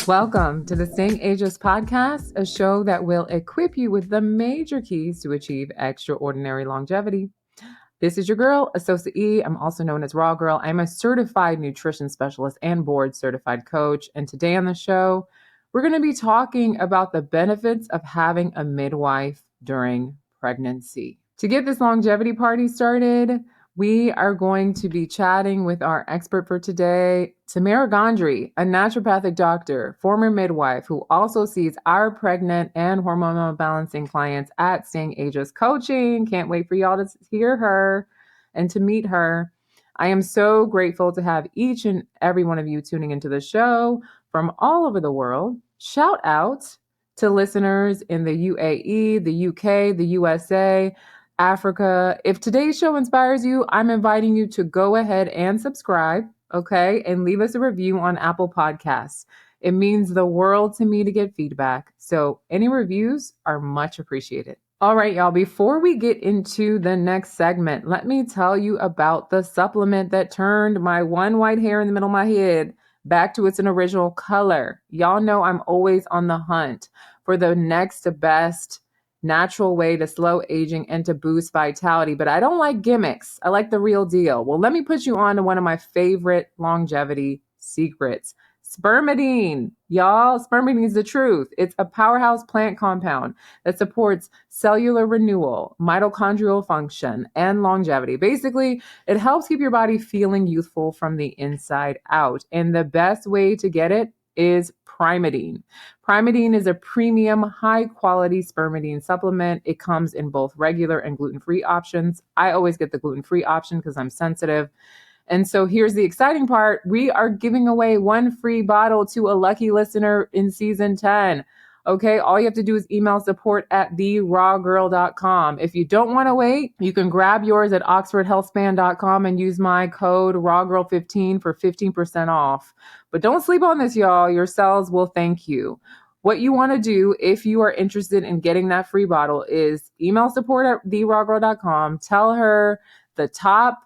Welcome to the Staying Ageless podcast, a show that will equip you with the major keys to achieve extraordinary longevity. This is your girl, Esosa E. I'm also known as Raw Girl. I'm a certified nutrition specialist and board certified coach. And today on the show, we're going to be talking about the benefits of having a midwife during pregnancy. To get this longevity party started, we are going to be chatting with our expert for today, Tamara Gondre, a naturopathic doctor, former midwife, who also sees our pregnant and hormonal balancing clients at Staying Ageless Coaching. Can't wait for y'all to hear her and to meet her. I am so grateful to have each and every one of you tuning into the show from all over the world. Shout out to listeners in the UAE, the UK, the USA, Africa. If today's show inspires you, I'm inviting you to go ahead and subscribe, okay? And leave us a review on Apple Podcasts. It means the world to me to get feedback. So any reviews are much appreciated. All right, y'all, before we get into the next segment, let me tell you about the supplement that turned my one white hair in the middle of my head back to its original color. Y'all know I'm always on the hunt for the next best natural way to slow aging and to boost vitality, but I don't like gimmicks. I like the real deal. Well, let me put you on to one of my favorite longevity secrets. Spermidine. Y'all, spermidine is the truth. It's a powerhouse plant compound that supports cellular renewal, mitochondrial function, and longevity. Basically, it helps keep your body feeling youthful from the inside out. And the best way to get it is Primeadine. Primeadine is a premium, high-quality spermidine supplement. It comes in both regular and gluten-free options. I always get the gluten-free option because I'm sensitive. And so here's the exciting part. We are giving away one free bottle to a lucky listener in season 10. Okay, all you have to do is email support@therawgirl.com. If you don't want to wait, you can grab yours at oxfordhealthspan.com and use my code RAWGIRL15 for 15% off. But don't sleep on this, y'all. Your cells will thank you. What you want to do if you are interested in getting that free bottle is email support@therawgirl.com. Tell her the top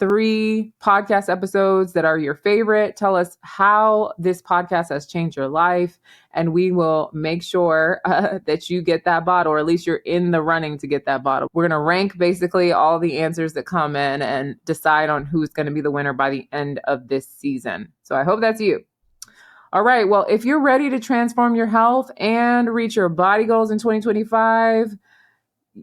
3 podcast episodes that are your favorite. Tell us how this podcast has changed your life, and we will make sure that you get that bottle, or at least you're in the running to get that bottle. We're going to rank basically all the answers that come in and decide on who's going to be the winner by the end of this season. So I hope that's you. All right. Well, if you're ready to transform your health and reach your body goals in 2025,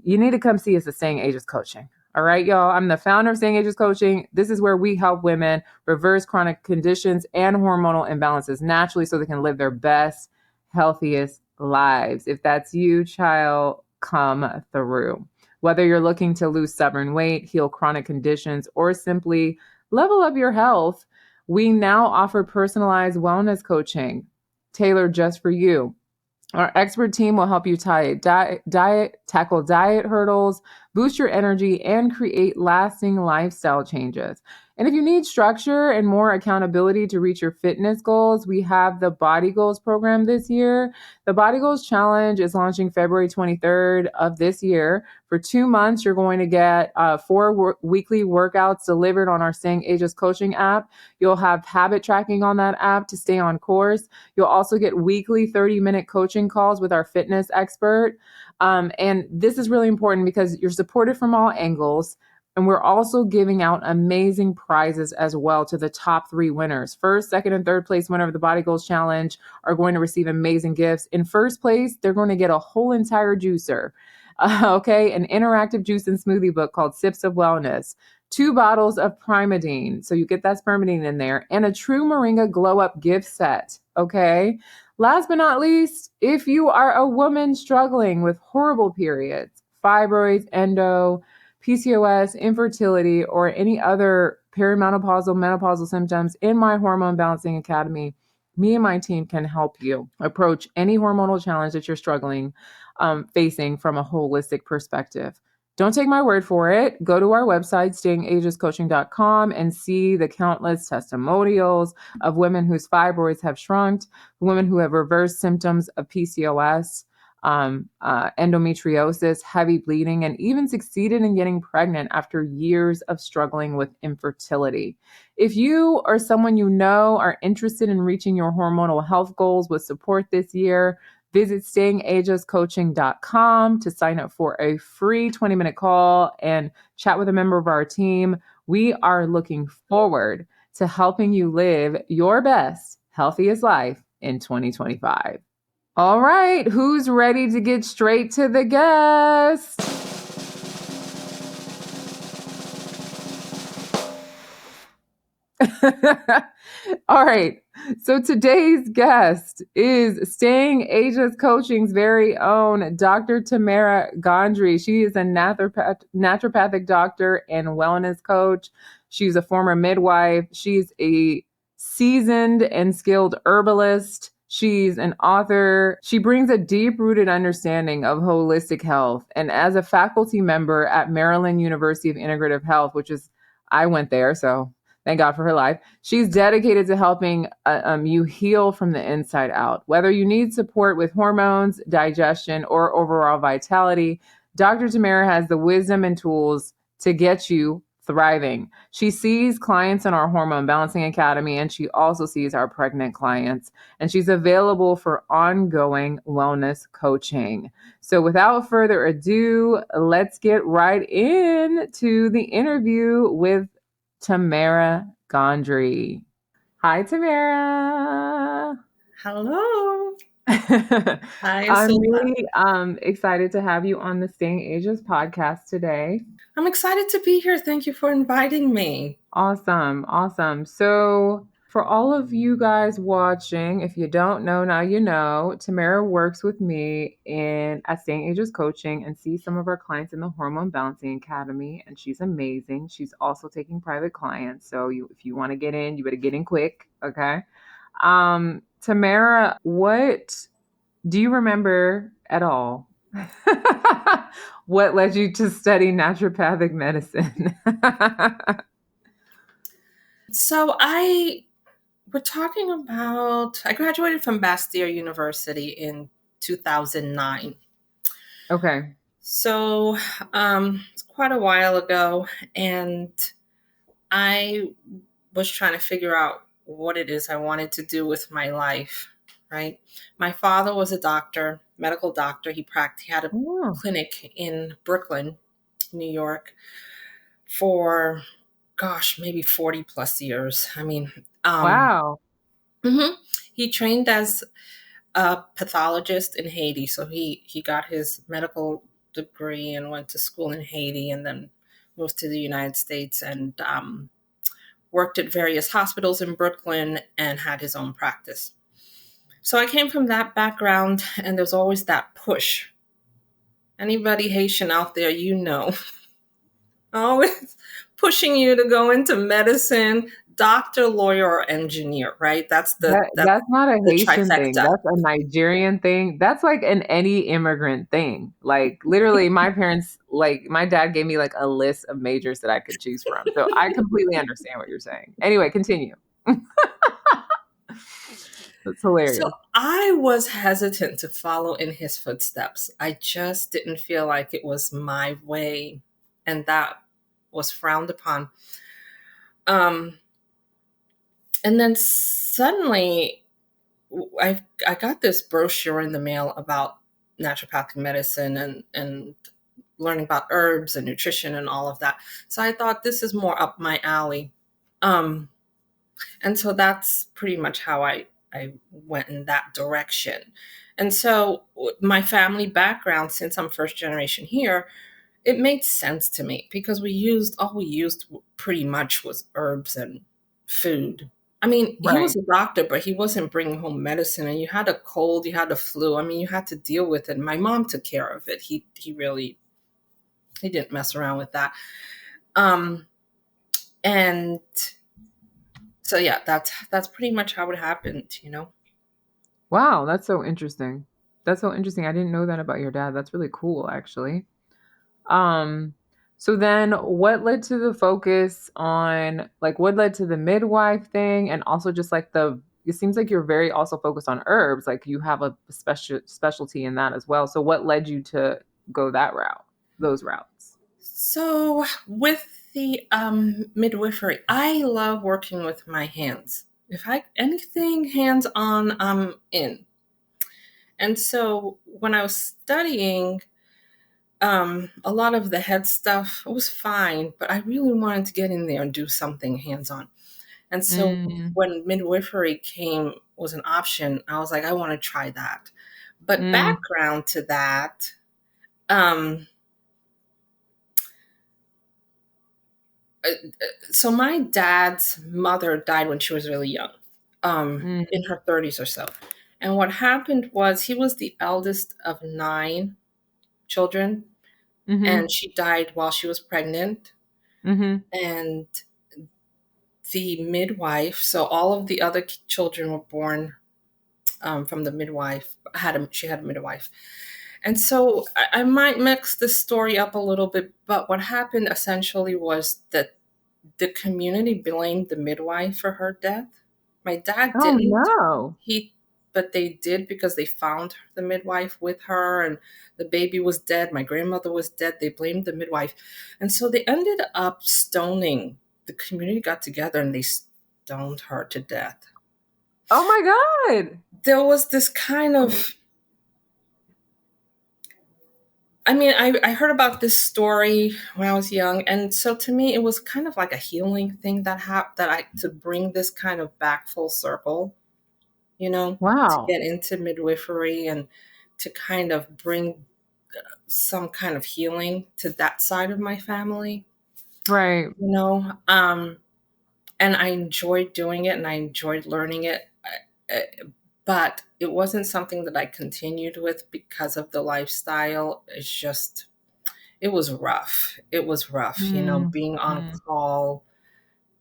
you need to come see us at Staying Ageless Coaching. All right, y'all. I'm the founder of Staying Ageless Coaching. This is where we help women reverse chronic conditions and hormonal imbalances naturally so they can live their best, healthiest lives. If that's you, child, come through. Whether you're looking to lose stubborn weight, heal chronic conditions, or simply level up your health, we now offer personalized wellness coaching tailored just for you. Our expert team will help you tackle diet hurdles, boost your energy, and create lasting lifestyle changes. And if you need structure and more accountability to reach your fitness goals, we have the Body Goals program this year. The Body Goals Challenge is launching February 23rd of this year. For 2 months, you're going to get 4 weekly workouts delivered on our Staying Ageless Coaching app. You'll have habit tracking on that app to stay on course. You'll also get weekly 30-minute coaching calls with our fitness expert. And this is really important because you're supported from all angles. And we're also giving out amazing prizes as well to the top 3 winners. First, second, and third place winner of the Body Goals Challenge are going to receive amazing gifts. In first place, they're going to get a whole entire juicer. An interactive juice and smoothie book called Sips of Wellness. 2 bottles of Primeadine, so you get that spermidine in there, and a True Moringa Glow Up gift set. Okay. Last but not least, if you are a woman struggling with horrible periods, fibroids, endo, PCOS, infertility, or any other perimenopausal, menopausal symptoms, in my Hormone Balancing Academy, me and my team can help you approach any hormonal challenge that you're facing from a holistic perspective. Don't take my word for it. Go to our website, stayingagelesscoaching.com, and see the countless testimonials of women whose fibroids have shrunk, women who have reversed symptoms of PCOS, endometriosis, heavy bleeding, and even succeeded in getting pregnant after years of struggling with infertility. If you or someone you know are interested in reaching your hormonal health goals with support this year, visit stayingagescoaching.com to sign up for a free 20-minute call and chat with a member of our team. We are looking forward to helping you live your best, healthiest life in 2025. All right, who's ready to get straight to the guest? All right. So today's guest is Staying Ages Coaching's very own Dr. Tamara Gondre. She is a naturopathic doctor and wellness coach. She's a former midwife. She's a seasoned and skilled herbalist. She's an author. She brings a deep-rooted understanding of holistic health. And as a faculty member at Maryland University of Integrative Health, I went there, so thank God for her life. She's dedicated to helping you heal from the inside out. Whether you need support with hormones, digestion, or overall vitality, Dr. Tamara has the wisdom and tools to get you thriving. She sees clients in our Hormone Balancing Academy, and she also sees our pregnant clients. And she's available for ongoing wellness coaching. So without further ado, let's get right into the interview with Tamara Gondre. Hi, Tamara. Hello. Hi, I'm Esosa. really excited to have you on the Staying Ages podcast today. I'm excited to be here. Thank you for inviting me. Awesome. Awesome. So for all of you guys watching, if you don't know, now you know, Tamara works with me at Staying Ages Coaching and sees some of our clients in the Hormone Balancing Academy, and she's amazing. She's also taking private clients. So if you want to get in, you better get in quick. Okay. Tamara, what do you remember at all? What led you to study naturopathic medicine? So we're talking about, I graduated from Bastyr University in 2009. Okay. So it's quite a while ago, and I was trying to figure out what it is I wanted to do with my life, right? My father was a doctor, medical doctor. He had a Oh, clinic in Brooklyn, New York, for maybe 40 plus years. I mean, wow. he trained as a pathologist in Haiti. So he got his medical degree and went to school in Haiti, and then moved to the United States and worked at various hospitals in Brooklyn and had his own practice. So I came from that background, and there's always that push. Anybody Haitian out there, always pushing you to go into medicine, doctor, lawyer, or engineer, right? That's That's not a the Haitian thing. trifecta. That's a Nigerian thing. That's like an any immigrant thing. Like literally my parents, like my dad gave me like a list of majors that I could choose from. So I completely understand what you're saying. Anyway, continue. That's So hilarious. I was hesitant to follow in his footsteps. I just didn't feel like it was my way, and that was frowned upon. Um, and then suddenly, I got this brochure in the mail about naturopathic medicine and learning about herbs and nutrition and all of that. So I thought this is more up my alley. Um, and so that's pretty much how I went in that direction. And so my family background, since I'm first generation here, it made sense to me because all we used pretty much was herbs and food. I mean, he Right. was a doctor, but he wasn't bringing home medicine. And you had a cold, you had a flu. I mean, you had to deal with it. My mom took care of it. He didn't mess around with that. And so yeah, that's pretty much how it happened. Wow, that's so interesting. That's so interesting. I didn't know that about your dad. That's really cool, actually. Um, so then what led to the focus on like what led to the midwife thing and also just like the it seems like you're very also focused on herbs. Like you have a specialty in that as well. So what led you to go that route, those routes? So with the midwifery, I love working with my hands. If I anything hands on, I'm in. And so when I was studying, a lot of the head stuff was fine, but I really wanted to get in there and do something hands on. And so Mm, when midwifery came was an option, I was like, I want to try that. But mm, background to that, um, so my dad's mother died when she was really young, mm, in her 30s or so. And what happened was he was the eldest of 9 children, mm-hmm, and she died while she was pregnant. mm-hmm, And the midwife, so all of the other children were born from the midwife. She had a midwife. And so I might mix the story up a little bit, but what happened essentially was that the community blamed the midwife for her death. My dad oh didn't. no. He, but they did because they found the midwife with her, and the baby was dead. My grandmother was dead. They blamed the midwife, and so they ended up stoning. The community got together and they stoned her to death. Oh my God. There was this kind of, I mean, I heard about this story when I was young, and so to me, it was kind of like a healing thing that happened, that I to bring this kind of back full circle, to Wow. get into midwifery and to kind of bring some kind of healing to that side of my family, Right. you know. And I enjoyed doing it and I enjoyed learning it. But it wasn't something that I continued with because of the lifestyle. It was rough. It was rough, Mm, being on mm. call.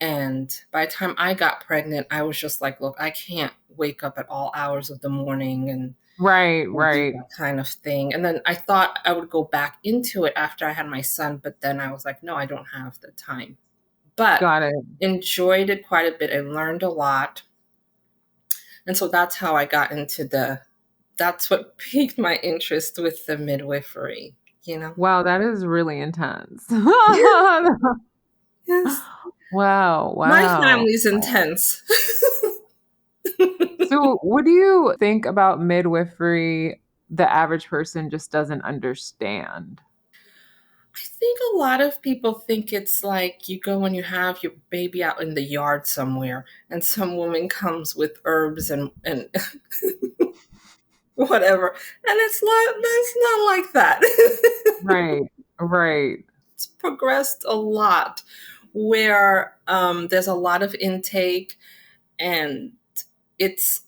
And by the time I got pregnant, I was just like, look, I can't wake up at all hours of the morning Right, and do right. that kind of thing. And then I thought I would go back into it after I had my son, but then I was like, no, I don't have the time. But Got it. enjoyed it quite a bit and learned a lot. And so that's how I got into that's what piqued my interest with the midwifery, you know? Wow, that is really intense. Yes. Wow, My wow. family's intense. So, what do you think about midwifery the average person just doesn't understand? I think a lot of people think it's like you go and you have your baby out in the yard somewhere, and some woman comes with herbs and whatever, and it's not like that. Right, right. It's progressed a lot, where there's a lot of intake, and it's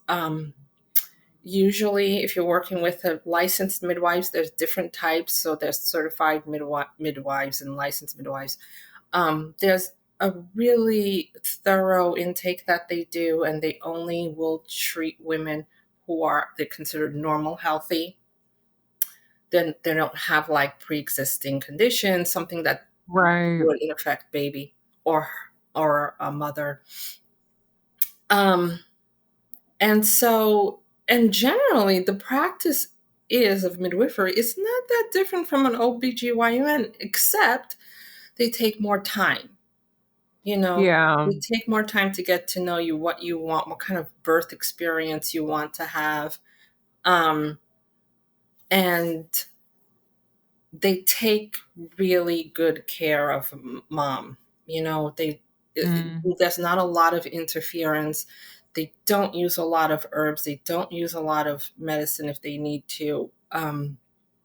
usually, if you're working with a licensed midwives, there's different types. So there's certified midwives and licensed midwives. There's a really thorough intake that they do, and they only will treat women who are they're considered normal, healthy. Then they don't have like pre-existing conditions, something that Right. would affect baby or a mother. Um, And so, and generally, the practice is of midwifery is not that different from an OBGYN, except they take more time. You know, Yeah. they take more time to get to know you, what you want, what kind of birth experience you want to have. Um, and they take really good care of mom. Mm, There's not a lot of interference. They don't use a lot of herbs. They don't use a lot of medicine if they need to.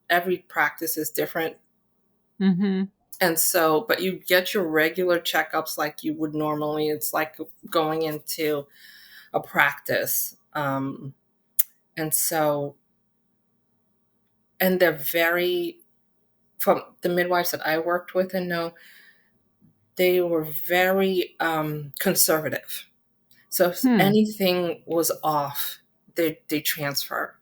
Every practice is different. mm-hmm. And so, but you get your regular checkups like you would normally. It's like going into a practice. And so, and they're very, from the midwives that I worked with and know, they were very conservative. So if Hmm. anything was off, they transfer,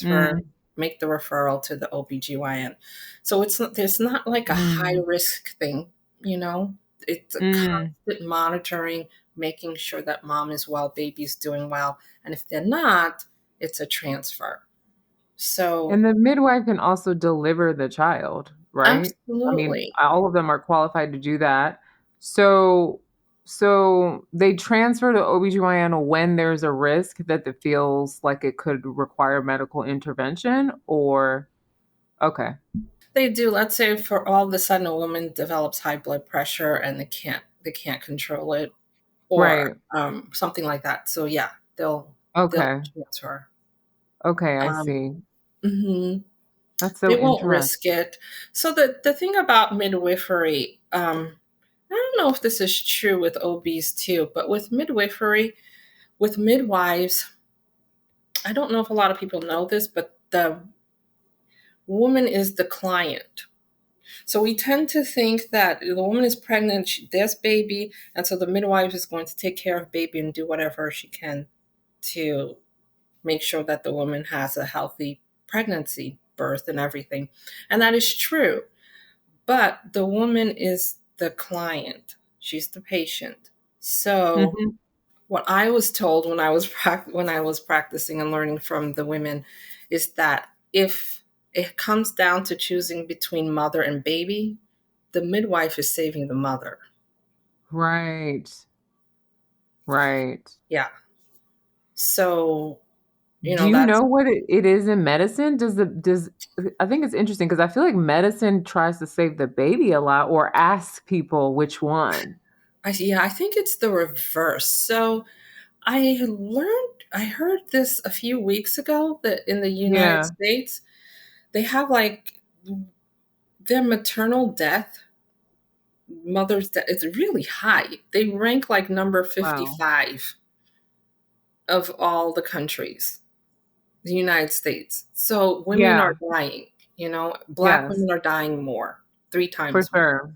Mm, make the referral to the OBGYN. So there's not like a high mm, risk thing, you know. It's a mm. constant monitoring, making sure that mom is well, baby's doing well. And if they're not, it's a transfer. So, And the midwife can also deliver the child, right? I mean, absolutely. all of them are qualified to do that. So they transfer to OBGYN when there's a risk that it feels like it could require medical intervention or okay. They do. Let's say for all of a sudden a woman develops high blood pressure and they can't control it, or Right. something like that. So yeah, they'll Okay. transfer. Okay, I Um, see. mhm. That's They so won't interesting. risk it. So the thing about midwifery, I don't know if this is true with OBs too, but with midwifery, with midwives, I don't know if a lot of people know this, but the woman is the client. So we tend to think that the woman is pregnant, there's baby, and so the midwife is going to take care of baby and do whatever she can to make sure that the woman has a healthy pregnancy, birth, and everything. And that is true. But the woman is the client, she's the patient. So Mhm. what I was told when when I was practicing and learning from the women is that if it comes down to choosing between mother and baby, the midwife is saving the mother. Right. Right. Yeah. So, Do you that's know what it is in medicine? Does I think it's interesting because I feel like medicine tries to save the baby a lot or ask people which one. I think it's the reverse. So I heard this a few weeks ago that in the United Yeah. States, they have like their maternal death, mother's death, it's really high. They rank like number Wow. 55 of all the countries, the United States. So women Yeah. are dying, black Yes. women are dying more, three For times more. sure.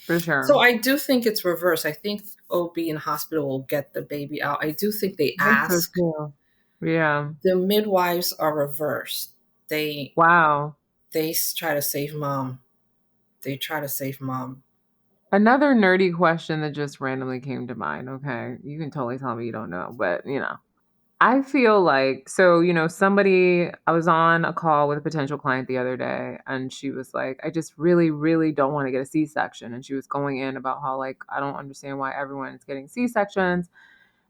For So sure. I do think it's reverse. I think OB and hospital will get the baby out. I do think they I think so ask. too. Yeah. The midwives are reversed. They Wow. try to save mom. They try to save mom. Another nerdy question that just randomly came to mind. Okay. You can totally tell me you don't know, but I feel like so, somebody I was on a call with a potential client the other day and she was like, I just really, really don't want to get a C-section. And she was going in about how like I don't understand why everyone is getting C-sections.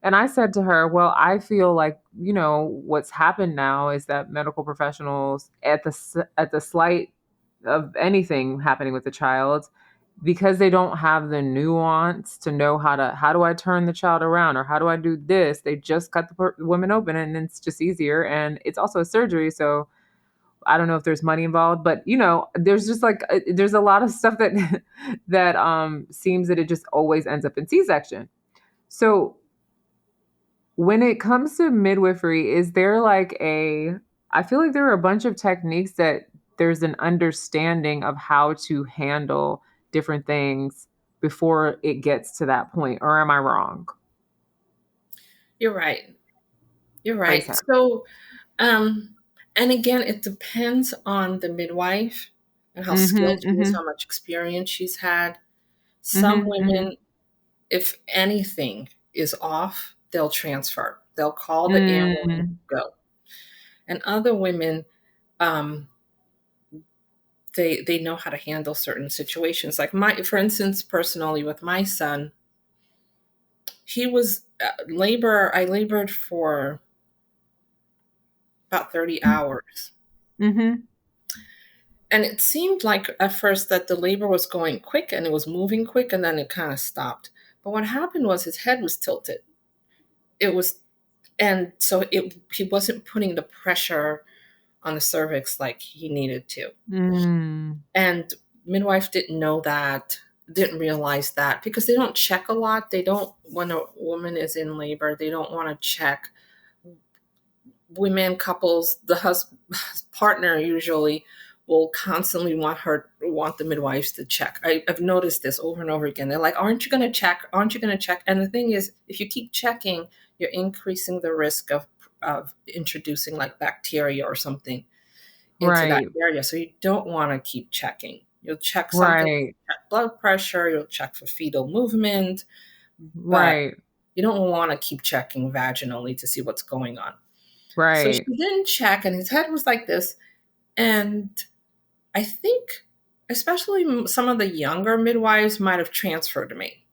And I said to her, well, I feel like, what's happened now is that medical professionals at the slight of anything happening with the child, because they don't have the nuance to know how do I turn the child around or how do I do this, they just cut the women open and it's just easier and it's also a surgery, so I don't know if there's money involved, but there's just like there's a lot of stuff that that seems that it just always ends up in C-section. So when it comes to midwifery, is there like I feel like there are a bunch of techniques that there's an understanding of how to handle different things before it gets to that point, or am I wrong? You're right. You're Praise right. him. So, um, and again, it depends on the midwife and how skilled Mhm, she is, mhm, how much experience she's had. Some mhm, mhm, women, if anything is off, they'll transfer. They'll call the ambulance, mm, go. And other women, um, they know how to handle certain situations. Like for instance, personally with my son, he was labor. I labored for about 30 hours. mhm, And it seemed like at first that the labor was going quick and it was moving quick and then it kind of stopped. But what happened was his head was tilted. It was, and so he wasn't putting the pressure on the cervix like he needed to. mm, And midwife didn't know that, didn't realize that because they don't check a lot. They don't, when a woman is in labor, they don't want to check. Women, couples, the husband, partner usually will constantly want the midwives to check. I've noticed this over and over again. They're like, aren't you going to check? Aren't you going to check? And the thing is, if you keep checking, you're increasing the risk of introducing like bacteria or something into that right, area. So you don't want to keep checking. You'll check something, right, check blood pressure, you'll check for fetal movement, but right. You don't want to keep checking vaginally to see what's going on. So she Right. didn't check, and his head was like this. And I think, especially some of the younger midwives might have transferred me,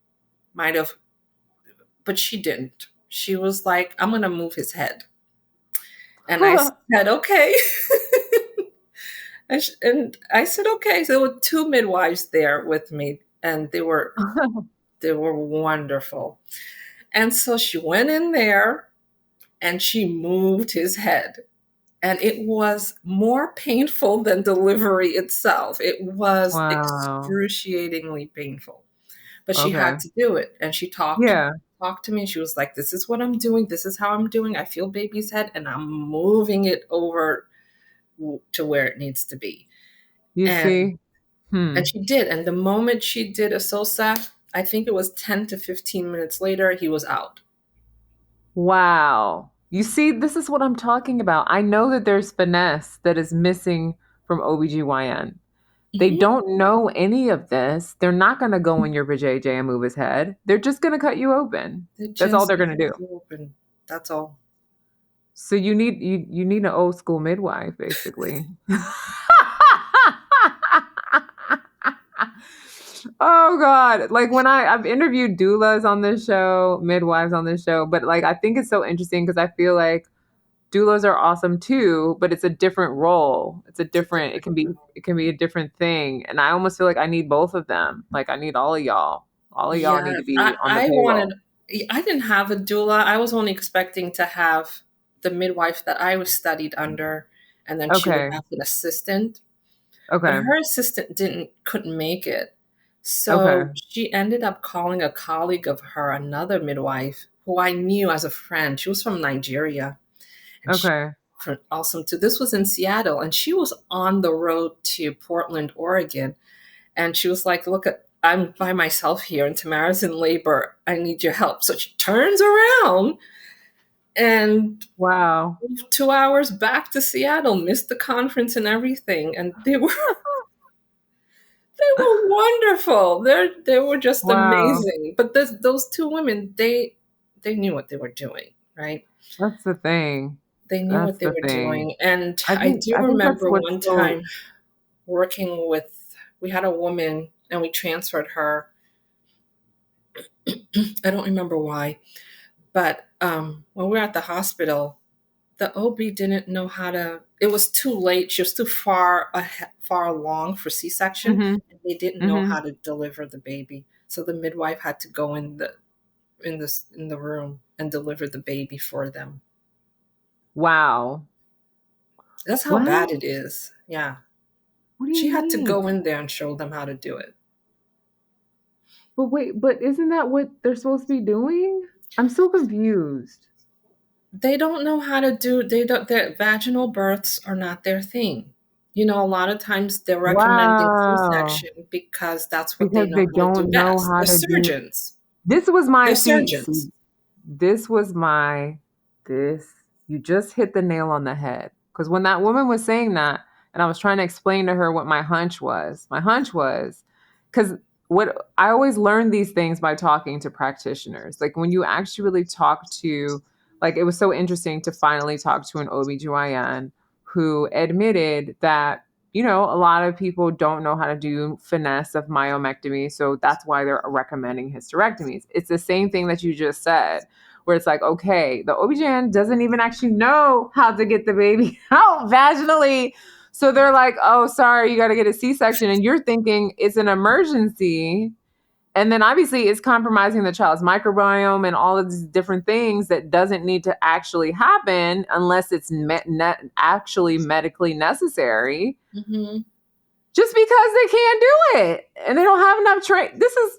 might have, but she didn't. She was like, I'm going to move his head. And I said, okay. And I said, okay. So there were two midwives there with me, and they were wonderful. And so she went in there and she moved his head. And it was more painful than delivery itself. It was Wow. excruciatingly painful. But she Okay. had to do it. And she Yeah. talked to me. She was like, this is what I'm doing. This is how I'm doing. I feel baby's head and I'm moving it over to where it needs to be. You And see? Hmm. she did. And the moment she did Esosa, I think it was 10 to 15 minutes later, he was out. Wow. You see, this is what I'm talking about. I know that there's finesse that is missing from OBGYN. They Mm-hmm. don't know any of this. They're not going to go in your vajayjay and move his head. They're just going to cut you open. They That's all just they're going to do. open. That's all. So you need an old school midwife, basically. Oh God. Like when I've interviewed doulas on this show, midwives on this show, but like I think it's so interesting because I feel like doulas are awesome too, but it's a different role. It's a different. It can be a different thing. And I almost feel like I need both of them. Like I need all of y'all. All of y'all need Yes, to be I, on the I payroll. wanted, I didn't have a doula. I was only expecting to have the midwife that I was studied under, and then she would Okay. have an assistant. But Okay. her assistant couldn't make it. Okay. So she ended up calling a colleague of her, another midwife who I knew as a friend. She was from Nigeria, and she Okay. awesome too. This was in Seattle, and she was on the road to Portland, Oregon. And she was like, look, I'm by myself here and Tamara's in labor. I need your help. So she turns around and Wow. 2 hours back to Seattle, missed the conference and everything. And they were wonderful. They were just Wow. amazing. But those two women, they knew what they were doing, right? That's the thing. They knew what That's they the were thing. doing. And I do I think that's remember what's one so time working with, we had a woman and we transferred her. I don't remember why. But when we were at the hospital, the OB didn't know how to. It was too late. She was too far along for C-section, mhm. and they didn't know Mhm. how to deliver the baby. So the midwife had to go in the room and deliver the baby for them. Wow. That's how What? bad it is. Yeah, What do you she had to mean? go in there and show them how to do it. But wait, but isn't that what they're supposed to be doing? I'm so confused. They don't know how to do. They don't. Their vaginal births are not their thing. A lot of times they're recommending Wow. C-section because that's what they Because they know how to do don't know best. how They're to do. surgeons. This was They're my surgeons. this was my this you just hit the nail on the head. Because when that woman was saying that, and I was trying to explain to her what my hunch was, because what I always learn these things by talking to practitioners. Like when you actually talk to, like it was so interesting to finally talk to an OBGYN who admitted that a lot of people don't know how to do finesse of myomectomy. So that's why they're recommending hysterectomies. It's the same thing that you just said, where it's like, okay, the OB/GYN doesn't even actually know how to get the baby out vaginally. So they're like, oh, sorry, you got to get a C-section. And you're thinking it's an emergency. And then obviously it's compromising the child's microbiome and all of these different things that doesn't need to actually happen unless it's actually medically necessary, Mm-hmm. just because they can't do it and they don't have enough This is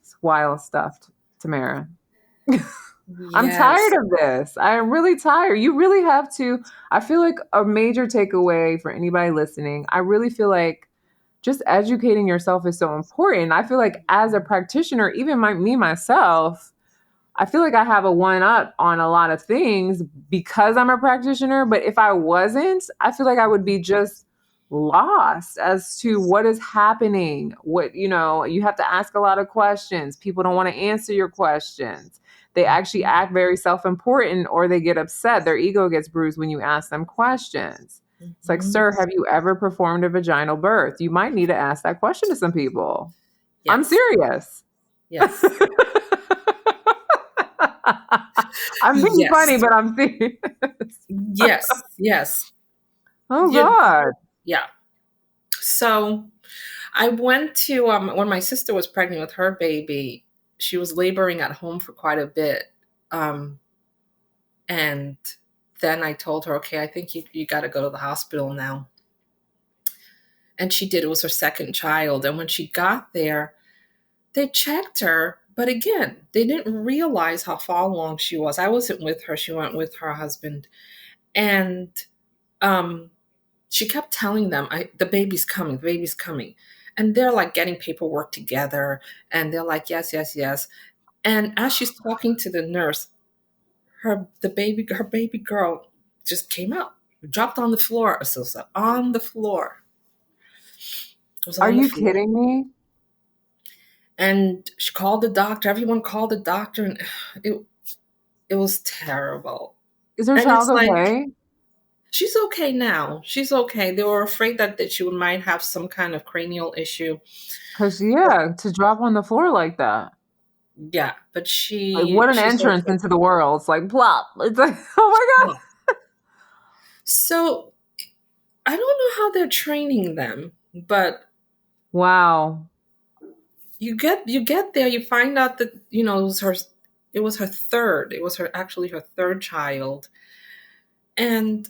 it's wild stuff, Tamara. I'm tired Yes. of this. I'm really tired. You really have to. I feel like a major takeaway for anybody listening, I really feel like just educating yourself is so important. I feel like as a practitioner, even me myself, I feel like I have a one up on a lot of things because I'm a practitioner. But if I wasn't, I feel like I would be just lost as to what is happening. You have to ask a lot of questions. People don't want to answer your questions. They actually act very self-important, or they get upset. Their ego gets bruised when you ask them questions. It's like, Mhm. sir, have you ever performed a vaginal birth? You might need to ask that question to some people. I'm Yes. serious. Yes. I'm being funny, Yes. but I'm serious. Yes. Yes. Oh You, God. yeah. So I went to when my sister was pregnant with her baby, she was laboring at home for quite a bit. Um, and then I told her, okay, I think you got to go to the hospital now. And she did. It was her second child. And when she got there, they checked her. But again, they didn't realize how far along she was. I wasn't with her. She went with her husband. And um, she kept telling them, the baby's coming, the baby's coming. And they're like getting paperwork together. And they're like, yes, yes, yes. And as she's talking to the nurse, her baby girl just came out, dropped on the floor, Esosa, on the floor. It was Are on the you floor. kidding me? And she called the doctor. Everyone called the doctor, and it it was terrible. Is her And child it's like, okay? she's okay now. She's okay. They were afraid that she might have some kind of cranial issue. Because, yeah, to drop on the floor like that. Yeah, but Like, what an she's entrance okay. into the world. It's like, plop. It's like, oh my God. Yeah. So I don't know how they're training them, but Wow. you get there, you find out that it was her actually her third child, and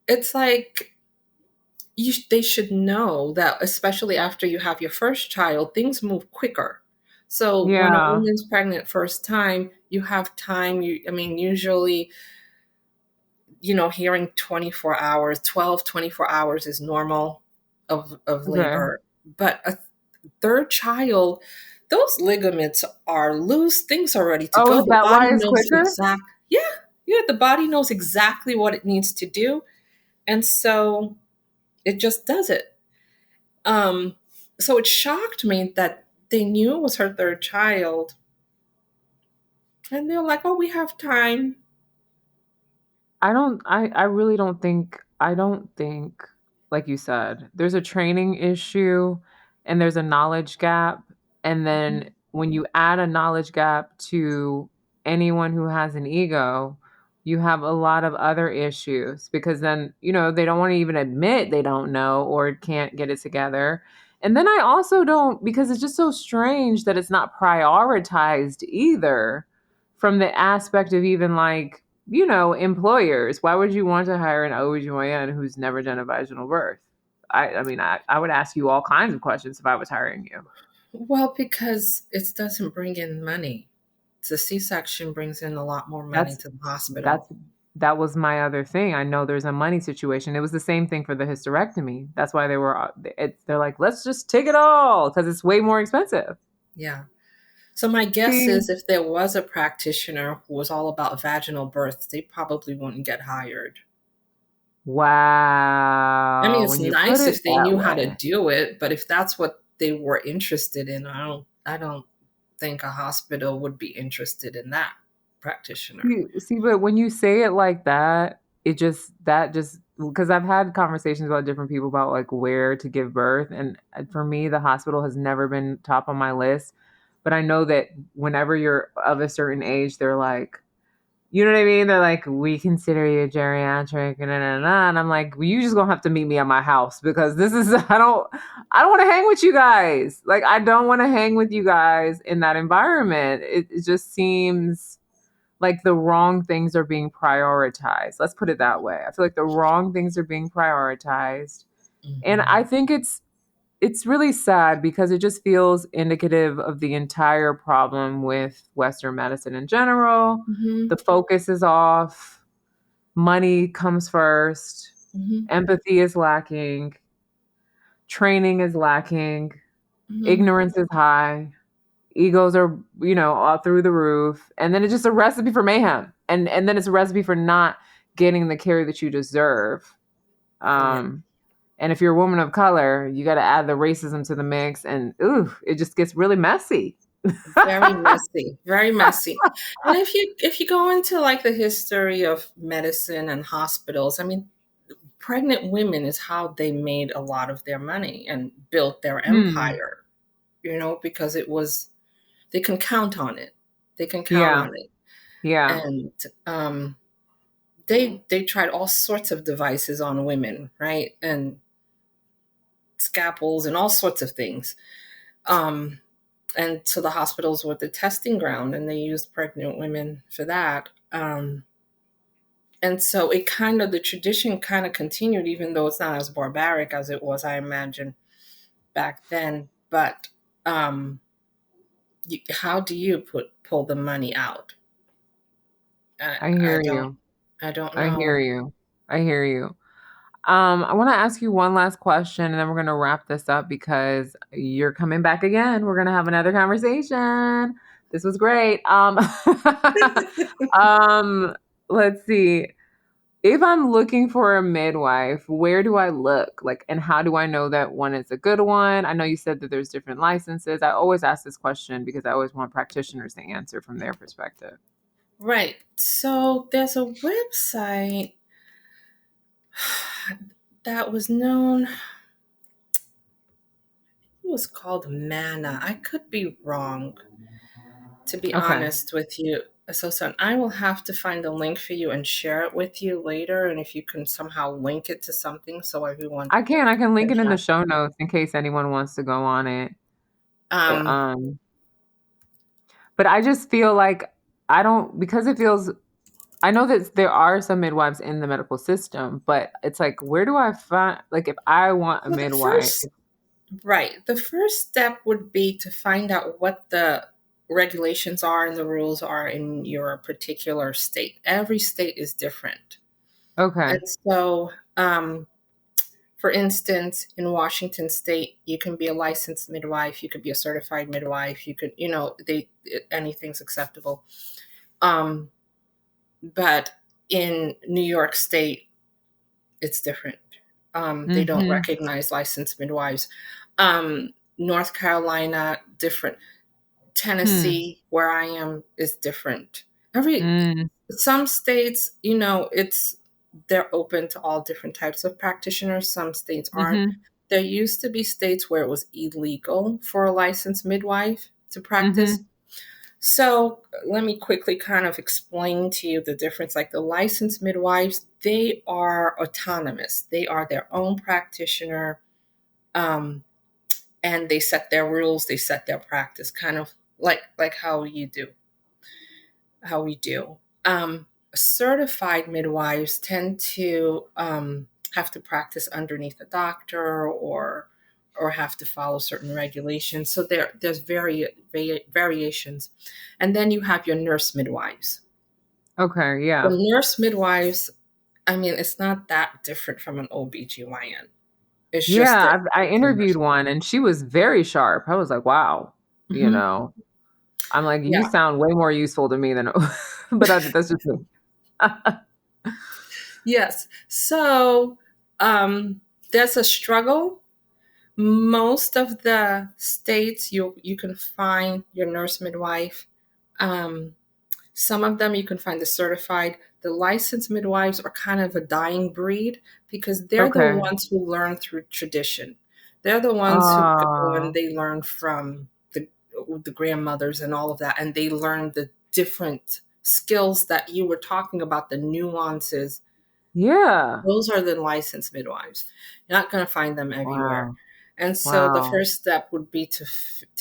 it's like they should know that, especially after you have your first child, things move quicker. So when a Yeah. woman's pregnant first time, you have time. I mean, usually, hearing 24 hours, 12, 24 hours is normal of Okay. labor. But a third child, those ligaments are loose. Things are ready to Oh, go. is The that why body it's knows quicker? yeah, yeah, the body knows exactly what it needs to do. And so it just does it. Um, so it shocked me that they knew it was her third child. And they're like, oh, we have time. I really don't think, like you said, there's a training issue and there's a knowledge gap. And then when you add a knowledge gap to anyone who has an ego, you have a lot of other issues because then, they don't want to even admit they don't know or can't get it together. And then I also don't, because it's just so strange that it's not prioritized either from the aspect of even like, employers. Why would you want to hire an OBGYN who's never done a vaginal birth? I mean, I would ask you all kinds of questions if I was hiring you. Well, because it doesn't bring in money. The C-section brings in a lot more money That's to the hospital. that's that was my other thing. I know there's a money situation. It was the same thing for the hysterectomy. That's why they're like, let's just take it all because it's way more expensive. Yeah. So my guess See, is if there was a practitioner who was all about vaginal births, they probably wouldn't get hired. I mean, wow, it's when you put nice it if they that knew how to way. do it, but if that's what they were interested in, I don't think a hospital would be interested in that practitioner. See, but when you say it like that, that just because I've had conversations about different people about like where to give birth, and for me, the hospital has never been top on my list. But I know that whenever you're of a certain age, they're like, you know what I mean? They're like, we consider you geriatric, and I'm like, well, you just gonna have to meet me at my house because this is I don't want to hang with you guys. Like, I don't want to hang with you guys in that environment. It just seems like the wrong things are being prioritized. Let's put it that way. I feel like the wrong things are being prioritized. And I Hmm. think it's really sad because it just feels indicative of the entire problem with Western medicine in general. Hmm. The focus is off, money comes first, Hmm. empathy is lacking, training is lacking, Hmm. ignorance is high, egos are, all through the roof, and then it's just a recipe for mayhem, and then it's a recipe for not getting the care that you deserve. Yeah. um and if you're a woman of color, you got to add the racism to the mix, and ooh, it just gets really messy. Very messy, very messy. And if you go into like the history of medicine and hospitals, I mean, pregnant women is how they made a lot of their money and built their Hmm. empire, because it was, they can count on it. They can count Yeah. on it. Yeah. And they tried all sorts of devices on women, right? And scalpels and all sorts of things. Um, and so the hospitals were the testing ground, and they used pregnant women for that. And so it kind of, the tradition kind of continued, even though it's not as barbaric as it was, I imagine, back then. But how do you pull the money out? I, I I hear don't you. I don't I hear know. you. I hear you. I want to ask you one last question and then we're going to wrap this up because you're coming back again. We're going to have another conversation. This was great. Um, let's see. If I'm looking for a midwife, where do I look? Like, and how do I know that one is a good one? I know you said that there's different licenses. I always ask this question because I always want practitioners to answer from their perspective. Right. So there's a website that was known. It was called Mana. I could be wrong, to be Okay. honest with you. So, I will have to find a link for you and share it with you later. And if you can somehow link it to something so everyone I can link can it in the have. show notes in case anyone wants to go on it. Uh, Um, Um, but I just feel like I don't because it feels I know that there are some midwives in the medical system, but it's like where do I find like if I want a well, the midwife? first, right, the first step would be to find out what the regulations are and the rules are in your particular state. Every state is different. Okay. And so, for instance, in Washington State, you can be a licensed midwife, you could be a certified midwife, you could, anything's acceptable. Um, but in New York State, it's different. They don't Mhm. recognize licensed midwives. North Carolina, different. Hmm. Tennessee, where I am, is different. Every Mm. Some states, they're open to all different types of practitioners. Some states aren't. Mhm. There used to be states where it was illegal for a licensed midwife to practice. Mhm. So let me quickly kind of explain to you the difference. Like the licensed midwives, they are autonomous. They are their own practitioner, um, and they set their rules. They set their practice, kind of like how we do. Certified midwives tend to have to practice underneath a doctor or have to follow certain regulations. So there's variations. And then you have your nurse midwives. Okay, The yeah. nurse midwives, I mean, it's not that different from an OBGYN. It's just Yeah, that I it's a interviewed nurse. one and she was very sharp. I was like, "Wow." You Hmm. know. I'm like, "You Yeah. sound way more useful to me than but that's just me. Yes. So there's a struggle. Most of the states you can find your nurse midwife. Um, some of them you can find the certified. The licensed midwives are kind of a dying breed because they're the Okay. ones who learn through tradition. They're the ones who go and Oh, they learn from the grandmothers and all of that, and they learn the different skills that you were talking about, the nuances. yeah. Those are the licensed midwives. You're not going to find them everywhere. Wow. And so the Wow. first step would be to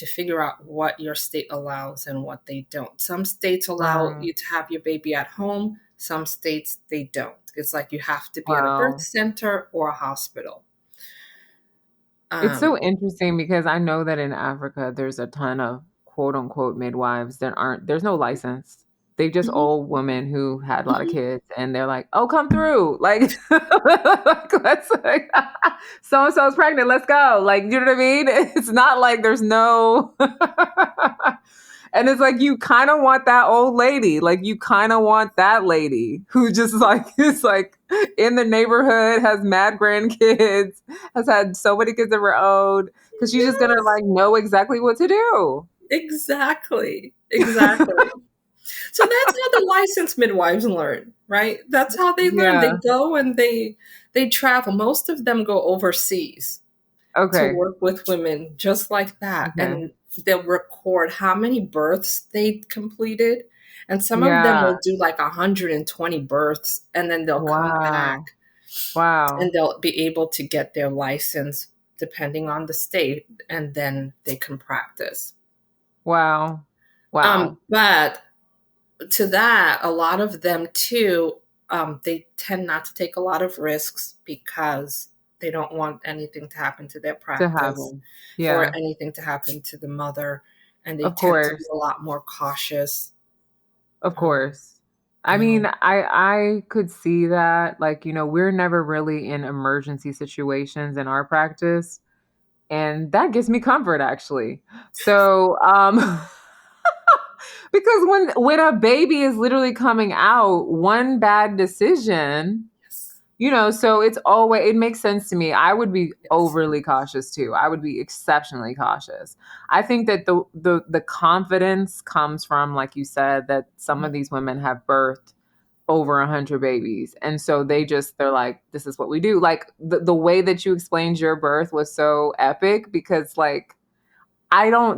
figure out what your state allows and what they don't. Some states allow Right. you to have your baby at home. Some states they don't. It's like you have to be at a birth Wow. center or a hospital. It's so Um, interesting because I know that in Africa there's a ton of quote unquote midwives that aren't there's no license. They just mhm, old women who had a lot of mhm. kids and they're like, "Oh, come through." Like, like let's like so and so's pregnant, let's go. Like, you know what I mean? It's not like there's no and it's like you kind of want that old lady. Like you kind of want that lady who just like is like in the neighborhood, has mad grandkids, has had so many kids of her own, because she's just gonna Yes. like know exactly what to do. Exactly. Exactly. So that's how the licensed midwives learn, right? That's how they learn. They Yeah. go and they travel. Most of them go overseas to Okay. work with women just like that. Okay. And they'll record how many births they completed. And some of them Yeah. will do like 120 births and then they'll come Wow. back and Wow. they'll be able to get their license depending on the state and then they can practice. Wow. Wow. But to that, a lot of them too, they tend not to take a lot of risks because they don't want anything to happen to their To practice happen. or Yeah. anything to happen to the mother. And they Of tend to be course. a lot more cautious. Of Um, course. I you know, mean, I could see that. Like, we're never really in emergency situations in our practice, and that gives me comfort actually. So, because when a baby is literally coming out, one bad decision, yes, so it makes sense to me. I would be yes. overly cautious too. I would be exceptionally cautious. I think that the confidence comes from, like you said, that some of these women have birthed over 100 babies, and so they're like, this is what we do. Like the way that you explained your birth was so epic, because like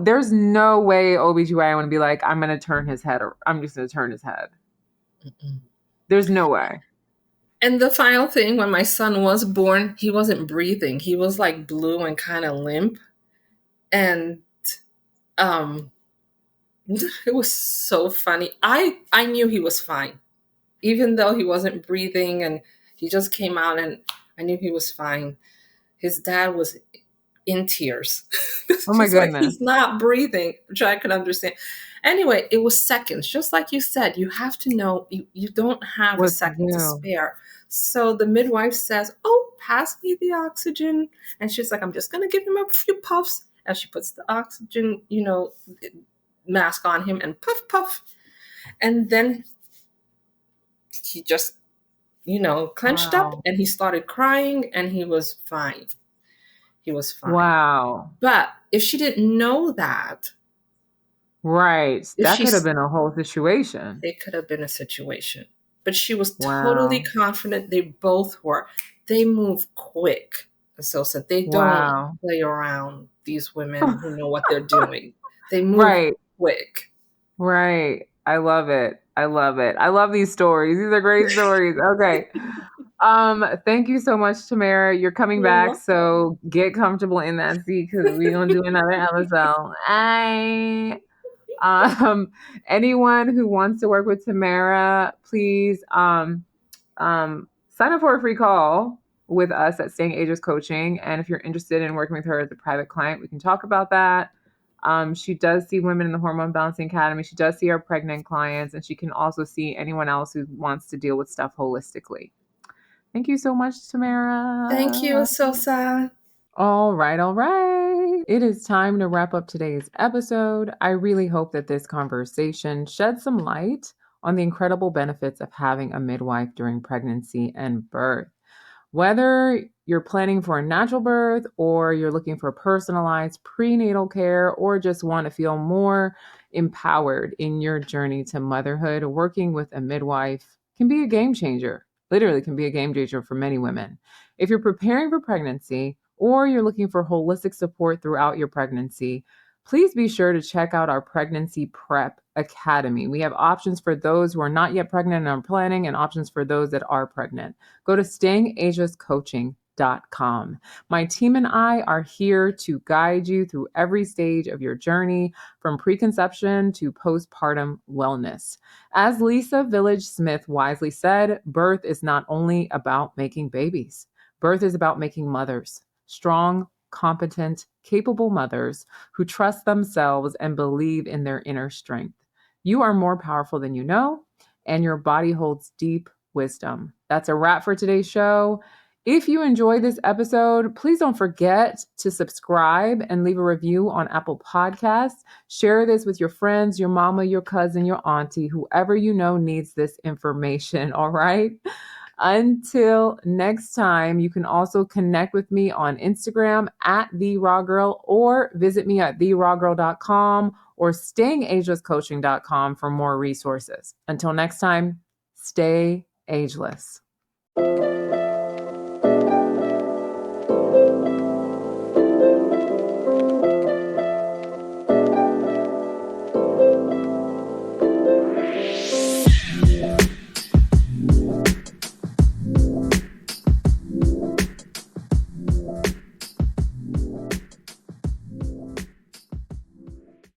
there's no way OBGYN would be like, I'm gonna turn his head, or I'm just gonna turn his head. Mm-mm. There's no way. And the final thing, when my son was born, he wasn't breathing. He was like blue and kind of limp. And um, it was so funny. I knew he was fine, even though he wasn't breathing and he just came out, and I knew he was fine. His dad was in tears. Oh my He's like, goodness. he's not breathing, which I could understand. Anyway, it was seconds, just like you said. You have to know you don't have a What to second to do? spare. So the midwife says, "Oh, pass me the oxygen." And she's like, "I'm just going to give him a few puffs." And she puts the oxygen, mask on him and puff, puff. And then he just, clenched up Wow. and he started crying and he was fine. He was fine. Wow. But if she didn't know that, Right. if That could have she's, been a whole situation. it could have been a situation. But she was totally Wow. confident. They both were. They move quick. So said they don't Wow. play around. These women who know what they're doing, they move Right. quick. Right. I love it. I love it. I love these stories. These are great stories. Okay. Thank you so much, Tamara. You're coming You're back, welcome. so get comfortable in that seat because we're gonna do another episode. Um, anyone who wants to work with Tamara, please sign up for a free call with us at Staying Ages Coaching. And if you're interested in working with her as a private client, we can talk about that. She does see women in the Hormone Balancing Academy. She does see our pregnant clients, and she can also see anyone else who wants to deal with stuff holistically. Thank you so much, Thank you, Tamara. Esosa. All right, all right. It is time to wrap up today's episode. I really hope that this conversation shed some light on the incredible benefits of having a midwife during pregnancy and birth. Whether you're planning for a natural birth or you're looking for personalized prenatal care or just want to feel more empowered in your journey to motherhood, working with a midwife can be a game changer. Literally can be a game changer for many women. If you're preparing for pregnancy or you're looking for holistic support throughout your pregnancy, please be sure to check out our Pregnancy Prep Academy. We have options for those who are not yet pregnant and are planning, and options for those that are pregnant. Go to stayingasiascoaching.com. My team and I are here to guide you through every stage of your journey, from preconception to postpartum wellness. As Lisa Village Smith wisely said, birth is not only about making babies, birth is about making mothers, strong, competent, capable mothers who trust themselves and believe in their inner strength. You are more powerful than you know, and your body holds deep wisdom. That's a wrap for today's show. If you enjoyed this episode, please don't forget to subscribe and leave a review on Apple Podcasts. Share this with your friends, your mama, your cousin, your auntie, whoever you know needs this information, all right? Until next time, you can also connect with me on Instagram at The Raw Girl, or visit me at therawgirl.com or stayingagelesscoaching.com for more resources. Until next time, stay ageless.